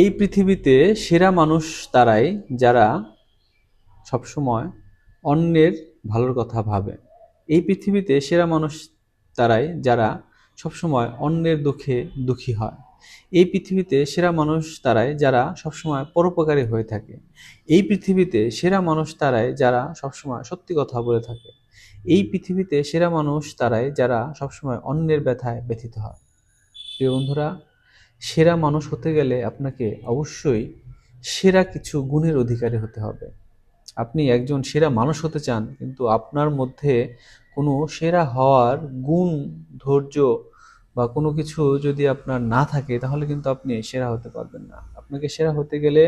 এই পৃথিবীতে সেরা মানুষ তারাই যারা সবসময় অন্যের ভালোর কথা ভাবে। এই পৃথিবীতে সেরা মানুষ তারাই যারা সবসময় অন্যের দুঃখে দুঃখী হয়। এই পৃথিবীতে সেরা মানুষ তারাই যারা সবসময় পরোপকারী হয়ে থাকে। এই পৃথিবীতে সেরা মানুষ তারাই যারা সবসময় সত্যি কথা বলে থাকে। এই পৃথিবীতে সেরা মানুষ তারাই যারা সবসময় অন্যের ব্যথায় ব্যথিত হয়। প্রিয় বন্ধুরা, সেরা মানুষ হতে গেলে আপনাকে অবশ্যই সেরা কিছু গুণের অধিকারী হতে হবে। আপনি একজন সেরা মানুষ হতে চান, কিন্তু আপনার মধ্যে কোনো সেরা হওয়ার গুণ, ধৈর্য বা কোনো কিছু যদি আপনার না থাকে, তাহলে কিন্তু আপনি সেরা হতে পারবেন না। আপনাকে সেরা হতে গেলে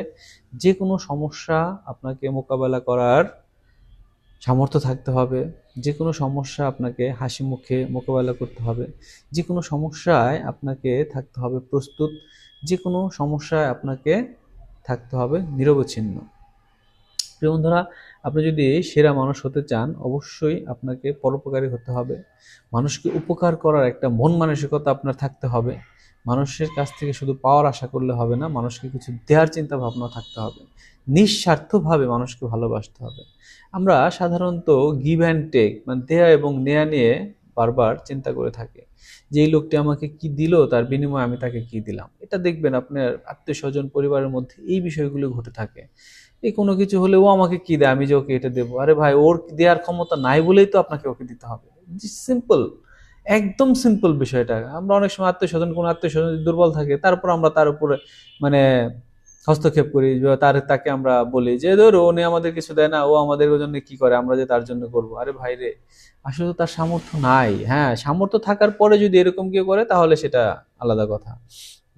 যে কোনো সমস্যা আপনাকে মোকাবেলা করার সামর্থ্য থাকতে হবে। যে কোনো সমস্যা আপনাকে হাসি মুখে মোকাবেলা করতে হবে। যে কোনো সমস্যায় আপনাকে থাকতে হবে প্রস্তুত। যে কোনো সমস্যায় আপনাকে থাকতে হবে নিরবচ্ছিন্ন। প্রিয় বন্ধুরা, আপনি যদি সেরা মানুষ হতে চান, অবশ্যই আপনাকে পরোপকারী হতে হবে। মানুষকে উপকার করার একটা মন মানসিকতা আপনার থাকতে হবে। মানুষের কাছ থেকে শুধু পাওয়ার আশা করলে হবে না, মানুষকে কিছু দেওয়ার চিন্তা ভাবনা থাকতে হবে। নিঃস্বার্থভাবে মানুষকে ভালোবাসতে হবে। আমরা সাধারণত গিভ অ্যান্ড টেক, মানে দেয়া এবং নেয়া নিয়ে বারবার চিন্তা করে থাকি যে এই লোকটি আমাকে কি দিল, তার বিনিময়ে আমি তাকে কি দিলাম। এটা দেখবেন আপনার আত্মীয় স্বজন পরিবারের মধ্যে এই বিষয়গুলো ঘটে থাকে। এই কোনো কিছু হলে ও আমাকে কি দেয়, আমি যে ওকে এটা দেবো। আরে ভাই, ওর দেওয়ার ক্ষমতা নাই বলেই তো আপনাকে ওকে দিতে হবে। সিম্পল, একদম সিম্পল বিষয়টা। আমরা অনেক সময় আত্মীয় স্বজন, কোনো আত্মীয় স্বজন দুর্বল থাকে, তারপর আমরা তার উপরে মানে হস্তক্ষেপ করি, তাকে আমরা বলি যে ধর ও নিয়ে আমাদের কিছু দেয় না, ও আমাদের জন্য কি করে, আমরা যে তার জন্য করবো। আরে ভাই রে, আসলে তো তার সামর্থ্য নাই। হ্যাঁ, সামর্থ্য থাকার পরে যদি এরকম কেউ করে তাহলে সেটা আলাদা কথা।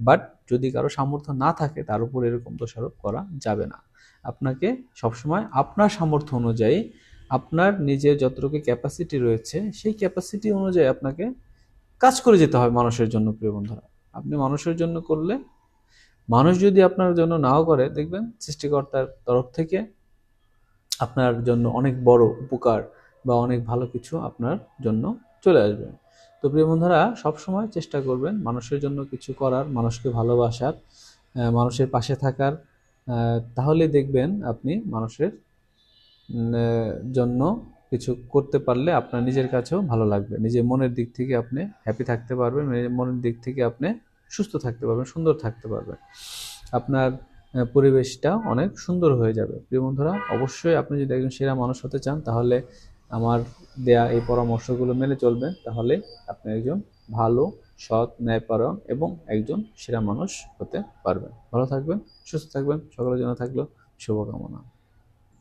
বাট যদি কারো সামর্থ্য না থাকে, তার উপর এরকম দোষারোপ করা যাবে না। আপনাকে সবসময় আপনার সামর্থ্য অনুযায়ী, আপনার নিজের যতটুকু ক্যাপাসিটি রয়েছে, সেই ক্যাপাসিটি অনুযায়ী আপনাকে কাজ করে যেতে হবে মানুষের জন্য। প্রিয় বন্ধুরা, আপনি মানুষের জন্য করলে, মানুষ যদি আপনার জন্য নাও করে, দেখবেন সৃষ্টিকর্তার তরফ থেকে আপনার জন্য অনেক বড় উপকার বা অনেক ভালো কিছু আপনার জন্য চলে আসবে। তো প্রিয় বন্ধুরা, সবসময় চেষ্টা করবেন মানুষের জন্য কিছু করার, মানুষকে ভালোবাসার, মানুষের পাশে থাকার। তাহলে দেখবেন আপনি মানুষের জন্য কিছু করতে পারলে আপনার নিজের কাছেও ভালো লাগবে। নিজের মনের দিক থেকে আপনি হ্যাপি থাকতে পারবেন, নিজের মনের দিক থেকে আপনি সুস্থ থাকতে পারবেন, সুন্দর থাকতে পারবেন। আপনার পরিবেশটা অনেক সুন্দর হয়ে যাবে। প্রিয় বন্ধুরা, অবশ্যই আপনি যদি একজন সেরা মানুষ হতে চান, তাহলে আমার দেয়া এই পরামর্শগুলো মেনে চলবেন। তাহলে আপনি একজন ভালো, সৎ, ন্যায়পরায়ণ এবং একজন সেরা মানুষ হতে পারবেন। ভালো থাকবেন, সুস্থ থাকবেন। সকলের জন্য থাকলো শুভকামনা।